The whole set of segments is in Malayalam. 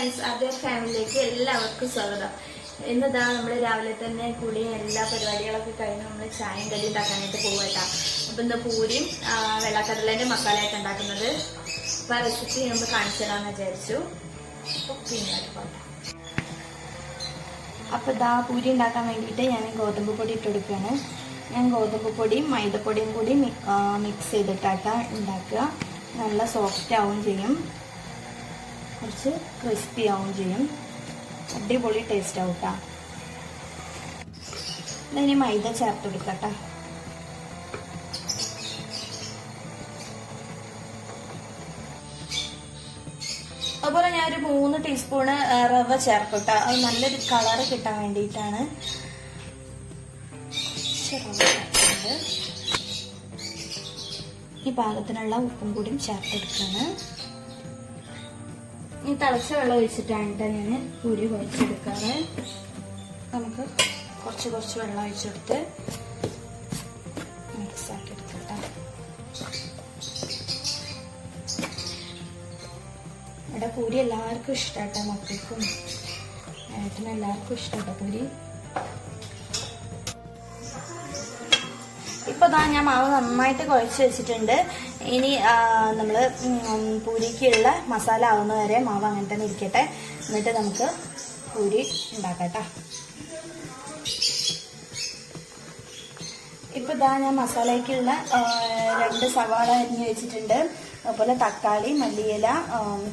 ഫ്രണ്ട്സ്, അതേ ഫാമിലിയിലേക്ക് എല്ലാവർക്കും സ്വാഗതം. ഇന്നിതാ നമ്മൾ രാവിലെ തന്നെ കൂടി എല്ലാ പരിപാടികളൊക്കെ കഴിഞ്ഞ് നമ്മൾ ചായയും കടി ഉണ്ടാക്കാനായിട്ട് പോകട്ടാ. അപ്പം ഇന്ന് പൂരിയും വെള്ളക്കടലേൻ്റെ മസാലയൊക്കെ ഉണ്ടാക്കുന്നത്. അപ്പം ആ റെസിപ്പി നമ്മൾ കാണിച്ചു തരാമെന്ന് വിചാരിച്ചു. അപ്പോൾ പിന്നെ പോട്ടെ. അപ്പോൾ ഇതാ പൂരി ഉണ്ടാക്കാൻ വേണ്ടിയിട്ട് ഞാൻ ഗോതമ്പ് പൊടി ഇട്ടെടുക്കുകയാണ്. ഞാൻ ഗോതമ്പ് പൊടിയും മൈദപ്പൊടിയും കൂടി മിക്സ് ചെയ്തിട്ടാട്ടാ ഉണ്ടാക്കുക. നല്ല സോഫ്റ്റ് ആവുകയും ചെയ്യും, കുറച്ച് ക്രിസ്പി ആവുകയും ചെയ്യും. അടിപൊളി ടേസ്റ്റ് ആവും കേട്ടോ. ഇനി മൈദ ചേർത്ത് കൊടുക്കട്ടെ. അതുപോലെ ഞാനൊരു 3 ടീസ്പൂണ് റവ ചേർക്കട്ടെ. അത് നല്ലൊരു കളറ് കിട്ടാൻ വേണ്ടിയിട്ടാണ്. റവ ചേർക്കുന്നത്. ഈ പാകത്തിനുള്ള ഉപ്പും കൂടിയും ചേർത്തെടുക്കുകയാണ്. ഈ തിളച്ച വെള്ളം ഒഴിച്ചിട്ടാണ് ഞാൻ പൂരി കുഴച്ചെടുക്കാറ്. നമുക്ക് കുറച്ച് വെള്ളം ഒഴിച്ചെടുത്ത് മിക്സ് ആക്കി എടുക്കട്ടെ. ഇവിടെ പൂരി എല്ലാവർക്കും ഇഷ്ടമാട്ടോ, മക്കൾക്കും ഏട്ടനും എല്ലാവർക്കും ഇഷ്ടമാട്ടോ പൂരി. ഇപ്പൊ ഞാൻ മാവ് നന്നായിട്ട് കുഴച്ച് വെച്ചിട്ടുണ്ട്. ഇനി നമ്മൾ പൂരിക്കുള്ള മസാല ആവുന്ന വരെ മാവ് അങ്ങനെ തന്നെ ഇരിക്കട്ടെ. എന്നിട്ട് നമുക്ക് പൂരി ഉണ്ടാക്കട്ടെ. ഇപ്പൊ ഞാൻ മസാലയ്ക്കുള്ള 2 സവാള അരിഞ്ഞ് വെച്ചിട്ടുണ്ട്. അതുപോലെ തക്കാളി, മല്ലിയില,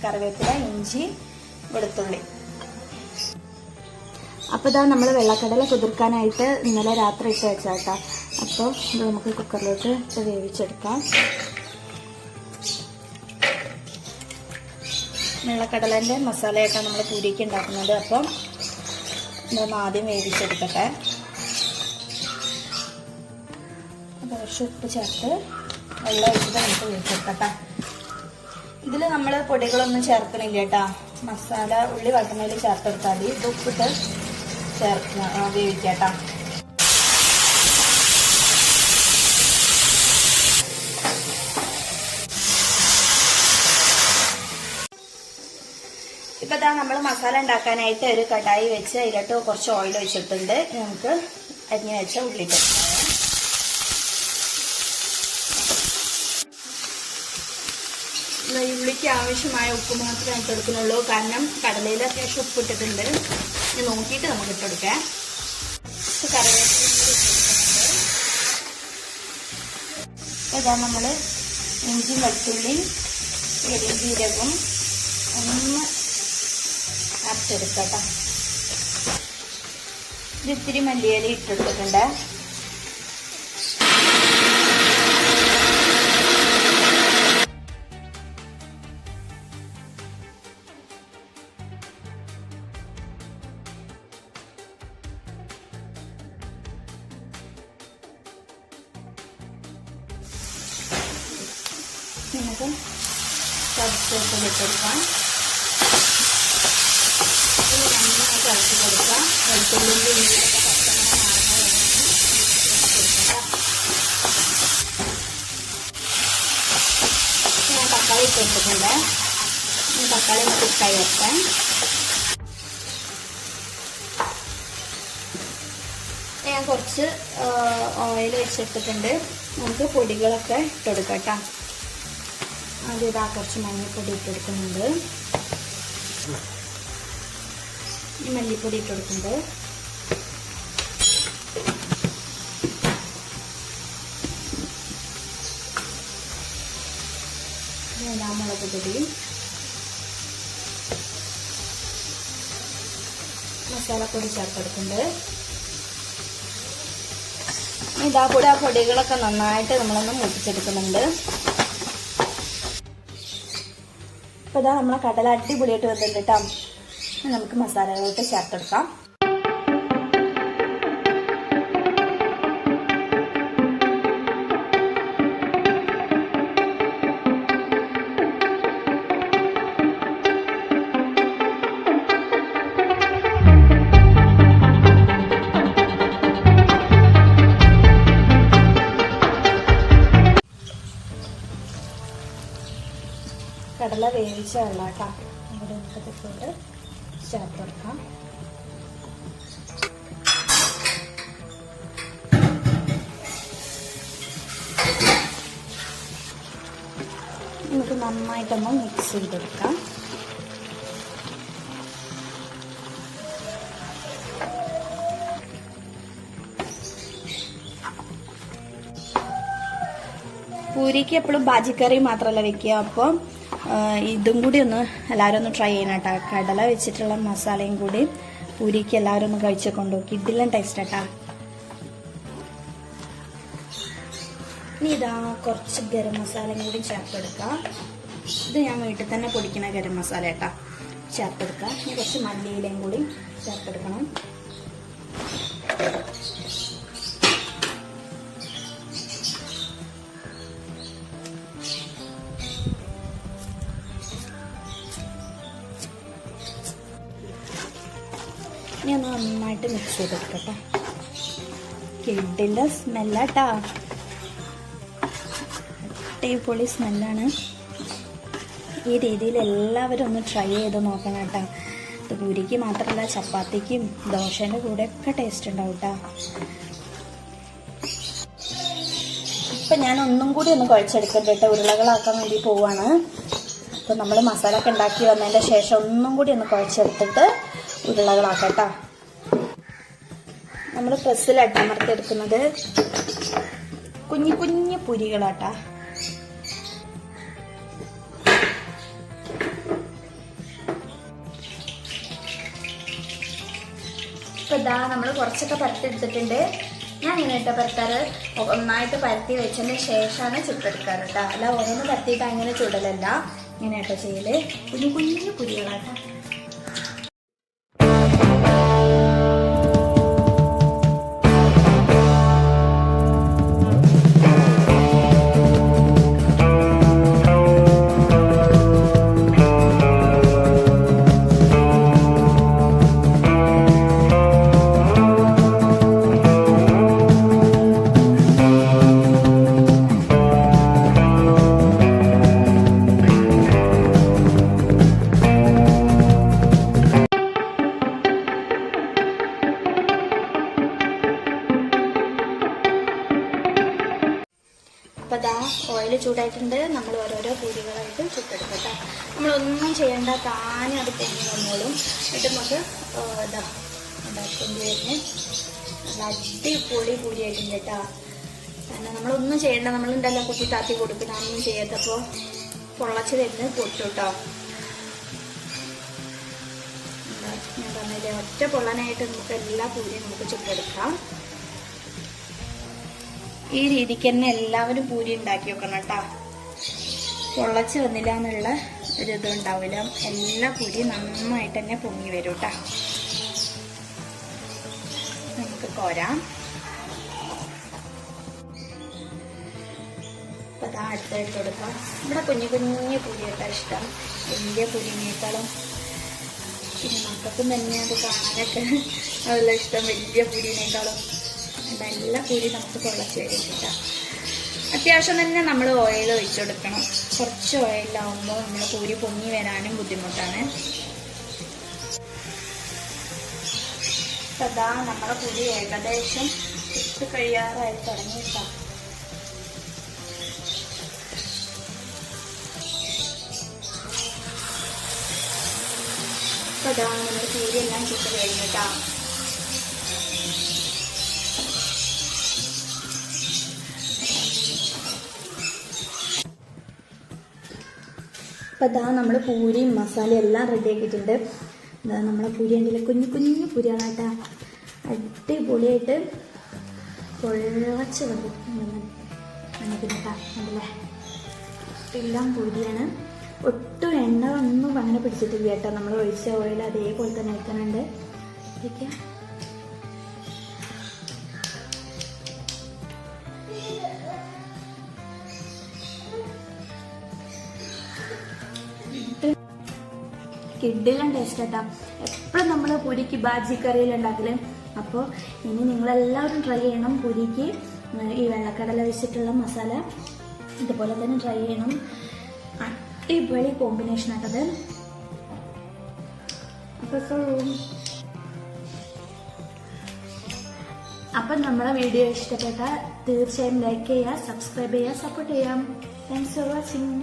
കറിവേപ്പില, ഇഞ്ചി, വെളുത്തുള്ളി. അപ്പോൾ നമ്മൾ വെള്ളക്കടല കുതിർക്കാനായിട്ട് ഇന്നലെ രാത്രി ഇട്ട് വെച്ചാട്ടോ. അപ്പോൾ ഇത് നമുക്ക് കുക്കറിലോട്ട് വേവിച്ചെടുക്കാം. വെള്ളക്കടലേൻ്റെ മസാലയായിട്ടാണ് നമ്മൾ പൂരിക്ക് ഉണ്ടാക്കുന്നത്. അപ്പം ഇതൊന്ന് ആദ്യം വേവിച്ചെടുക്കട്ടെ. കുറച്ച് ഉപ്പ് ചേർത്ത് വെള്ളം ഒഴിച്ചിട്ട് നമുക്ക് വേവിച്ചെടുക്കട്ടെ. ഇതിൽ നമ്മൾ പൊടികളൊന്നും ചേർക്കണില്ല കേട്ടോ. മസാല ഉള്ളി വട്ടുന്നതിൽ ചേർത്തെടുത്താൽ മതി. ഇത് ഉപ്പിട്ട് വേവിക്കാട്ടോ. ഇപ്പൊ നമ്മൾ മസാല ഉണ്ടാക്കാനായിട്ട് ഒരു കടായി വെച്ച് അതിലോട്ട് കുറച്ച് ഓയിൽ ഒഴിച്ചിട്ടുണ്ട്. നമുക്ക് അരിഞ്ഞ് വെച്ച ഉള്ളിട്ട് ഉള്ളിക്ക് ആവശ്യമായ ഉപ്പ് മാത്രമേ നമുക്ക് എടുക്കുന്നുള്ളൂ. കാരണം കടലയിൽ അത്യാവശ്യം ഉപ്പ് ഇട്ടിട്ടുണ്ട്. ഇത് നോക്കിയിട്ട് നമുക്ക് ഇട്ടെടുക്കാം. കറിവേപ്പില ഇതാ നമ്മൾ ഇഞ്ചിയും വെളുത്തുള്ളിയും പെരുംജീരകവും ഒന്ന് അരച്ചെടുക്കട്ടോ. ഇത് ഇത്തിരി മല്ലിയില ഇട്ടെടുത്തിട്ടുണ്ട്. നമുക്ക് ചതച്ചെടുക്കാം. ഇത് നന്നായിട്ട് ഇളക്കി കൊടുക്കാം. വെളുത്തുള്ളിൻ്റെ ഉള്ളിലൊക്കെ ഞാൻ തക്കാളി ഇട്ടെടുത്തിട്ടുണ്ട്. തക്കാളി കുക്കായി വെക്കാൻ ഞാൻ കുറച്ച് ഓയിൽ വെച്ചെടുത്തിട്ടുണ്ട്. നമുക്ക് പൊടികളൊക്കെ ഇട്ടെടുക്കാം കേട്ടോ. ആദ്യം ഇതാ കുറച്ച് മഞ്ഞൾപ്പൊടി ഇട്ടെടുക്കുന്നുണ്ട്. മല്ലിപ്പൊടി ഇട്ടെടുക്കുന്നുണ്ട്. മുളക് പൊടി, മസാലപ്പൊടി ചേർത്തെടുക്കുന്നുണ്ട്. ഇതാ പൊടികളൊക്കെ നന്നായിട്ട് നമ്മളൊന്ന് മൂപ്പിച്ചെടുക്കുന്നുണ്ട്. അപ്പോൾ നമ്മളെ കടല അടിപൊളിയായിട്ട് വന്നിട്ടുണ്ട് കേട്ടോ. നമുക്ക് മസാലകളോട്ട് ചേർത്തെടുക്കാം. കടല വേവിച്ച വെള്ളം കേട്ടോ. ഇവിടെ നമുക്കത് ഇട്ടുകൊണ്ട് ചേർത്ത് കൊടുക്കാം. നമുക്ക് നന്നായിട്ടൊന്ന് മിക്സ് ചെയ്തെടുക്കാം. പൂരിക്ക് എപ്പോഴും ബാജിക്കറി മാത്രമല്ല വെക്കുക. അപ്പോൾ ഇതും കൂടി ഒന്ന് എല്ലാവരും ഒന്ന് ട്രൈ ചെയ്യണം കേട്ടോ. കടല വെച്ചിട്ടുള്ള മസാലയും കൂടി പൂരിക്ക് എല്ലാവരും ഒന്ന് കഴിച്ച് കൊണ്ടുപോയി. ഇതിലും ടേസ്റ്റ് കേട്ടാ. ഇനി ഇതാ കുറച്ച് ഗരം മസാലയും കൂടി ചേർത്തെടുക്കാം. ഇത് ഞാൻ വീട്ടിൽ തന്നെ പൊടിക്കുന്ന ഗരം മസാല കേട്ടാ. ചേർത്തെടുക്കാം. ഇനി കുറച്ച് മല്ലിയിലയും കൂടി ചേർത്തെടുക്കണം. ഇനി ഒന്ന് നന്നായിട്ട് മിക്സ് ചെയ്തെടുക്കട്ടെ. കിഡിലെ സ്മെല്ലാട്ടാ, അടിപൊളി സ്മെല്ലാണ്. ഈ രീതിയിൽ എല്ലാവരും ഒന്ന് ട്രൈ ചെയ്ത് നോക്കണം കേട്ടോ. ഇത് പൂരിക്ക് മാത്രമല്ല ചപ്പാത്തിക്കും ദോശേൻ്റെ കൂടെയൊക്കെ ടേസ്റ്റ് ഉണ്ടാവും കേട്ടോ. ഇപ്പം ഞാൻ ഒന്നും കൂടി ഒന്ന് കുഴച്ചെടുക്കട്ടെ കേട്ടോ. ഉരുളകളാക്കാൻ വേണ്ടി പോവാണ്. അപ്പോൾ നമ്മൾ മസാല ഒക്കെ ഉണ്ടാക്കി വന്നതിൻ്റെ ശേഷം ഒന്നും കൂടി ഒന്ന് കുഴച്ചെടുത്തിട്ട് ഉരുളകളാക്കട്ടോ. നമ്മൾ പ്രസ്സിലാട്ട അമർത്തെടുക്കുന്നത് കുഞ്ഞു കുഞ്ഞു പൊരികളാട്ടാ. ഇപ്പൊ ഇതാ നമ്മൾ കുറച്ചൊക്കെ പരത്തെടുത്തിട്ടുണ്ട്. ഞാൻ ഇങ്ങനെ പരത്താറ് ഒന്നായിട്ട് പരത്തി വെച്ചതിന് ശേഷമാണ് ചുട്ടെടുക്കാറ് കേട്ടോ. അല്ല ഓരോന്ന് പരത്തിയിട്ട് അങ്ങനെ ചുടലല്ല, ഇങ്ങനെ കേട്ടോ ചെയ്യല്. കുഞ്ഞു കുഞ്ഞു പൊരികളാട്ടാ. അപ്പോൾ ഇതാ ഓയിൽ ചൂടായിട്ടുണ്ട്. നമ്മൾ ഓരോരോ പൂരികളായിട്ട് ചുട്ടെടുക്കട്ടെ. നമ്മളൊന്നും ചെയ്യേണ്ട, താനെ അത് പൊങ്ങി വന്നോളും. എന്നിട്ട് നമുക്ക് ഇതാ ഉണ്ടാക്കേണ്ടി വരുന്നത് നല്ല അടിപൊളി പൂരിയായിട്ടുണ്ട് കേട്ടോ. കാരണം നമ്മളൊന്നും ചെയ്യേണ്ട, നമ്മളുണ്ടല്ലോ കുത്തി താത്തി കൊടുക്കുന്ന ഒന്നും ചെയ്യാത്തപ്പോൾ പൊള്ളച്ച് വരുന്നത് പൊട്ടു കേട്ടോ. ഞാൻ പറഞ്ഞില്ലേ, ഒറ്റ പൊള്ളനായിട്ട് നമുക്ക് എല്ലാ പൂരിയും നമുക്ക് ചുട്ടെടുക്കാം. ഈ രീതിക്ക് തന്നെ എല്ലാവരും പൂരി ഉണ്ടാക്കി വെക്കണം കേട്ടോ. പൊള്ളച്ച് വന്നില്ല എന്നുള്ള ഒരു ഇത് ഉണ്ടാവില്ല. എല്ലാ പൂരിയും നന്നായിട്ട് തന്നെ പൊങ്ങി വരും കേട്ടോ. നമുക്ക് കോരാം. അപ്പം അതാ അടുത്തായിട്ട് കൊടുക്കാം. ഇവിടെ കുഞ്ഞു കുഞ്ഞു പൂരിയൊക്കെ ഇഷ്ടം, വലിയ പൂരിനേക്കാളും. പിന്നെ മക്കൾക്കും തന്നെ അത് കാണാനൊക്കെ നല്ല ഇഷ്ടം, വലിയ പൂരിനേക്കാളും. എല്ലാ പൂരി നമുക്ക് പൊള്ളച്ച് വരും കേട്ടോ. അത്യാവശ്യം തന്നെ നമ്മൾ ഓയിൽ ഒഴിച്ചു കൊടുക്കണം. കുറച്ച് ഓയിലാവുമ്പോൾ നമ്മൾ പൂരി പൊങ്ങി വരാനും ബുദ്ധിമുട്ടാണ്. അതാ നമ്മുടെ പൂരി ഏകദേശം ഇട്ട് കഴിയാറായി തുടങ്ങിയിട്ടാ. അതാ നമ്മുടെ പൂരി എല്ലാം ചുട്ട് കഴിഞ്ഞിട്ടാ. അപ്പോൾ ഇതാ നമ്മൾ പൂരിയും മസാലയും എല്ലാം റെഡി ആക്കിയിട്ടുണ്ട്. ഇതാ നമ്മളെ പൂരി ഉണ്ടല്ലോ, കുഞ്ഞു കുഞ്ഞു പൂരികളായിട്ടാ. അടിപൊളിയായിട്ട് പൊള്ളച്ച് വന്നിട്ടാ. അതല്ലേ എല്ലാം പൂരിയാണ്. ഒട്ടും എണ്ണ ഒന്നും അങ്ങനെ പിടിച്ചിട്ടില്ല കേട്ടോ. നമ്മൾ ഒഴിച്ച ഓയിൽ അതേപോലെ തന്നെ വെക്കുന്നുണ്ട്. ഇതൊക്കെ കിഡിലും ടേസ്റ്റ് കേട്ടോ. എപ്പോഴും നമ്മൾ പൂരിക്ക് ബാജി കറിയിൽ ഉണ്ടാക്കല്. അപ്പോൾ ഇനി നിങ്ങളെല്ലാവരും ട്രൈ ചെയ്യണം. പൂരിക്ക് ഈ വെള്ളക്കടല വെച്ചിട്ടുള്ള മസാല ഇതുപോലെ തന്നെ ട്രൈ ചെയ്യണം. അടിപൊളി കോമ്പിനേഷൻ ആട്ടത്. അപ്പം നമ്മുടെ വീഡിയോ ഇഷ്ടപ്പെട്ടാൽ തീർച്ചയായും ലൈക്ക് ചെയ്യുക, സബ്സ്ക്രൈബ് ചെയ്യുക, സപ്പോർട്ട് ചെയ്യാം. Thanks for watching.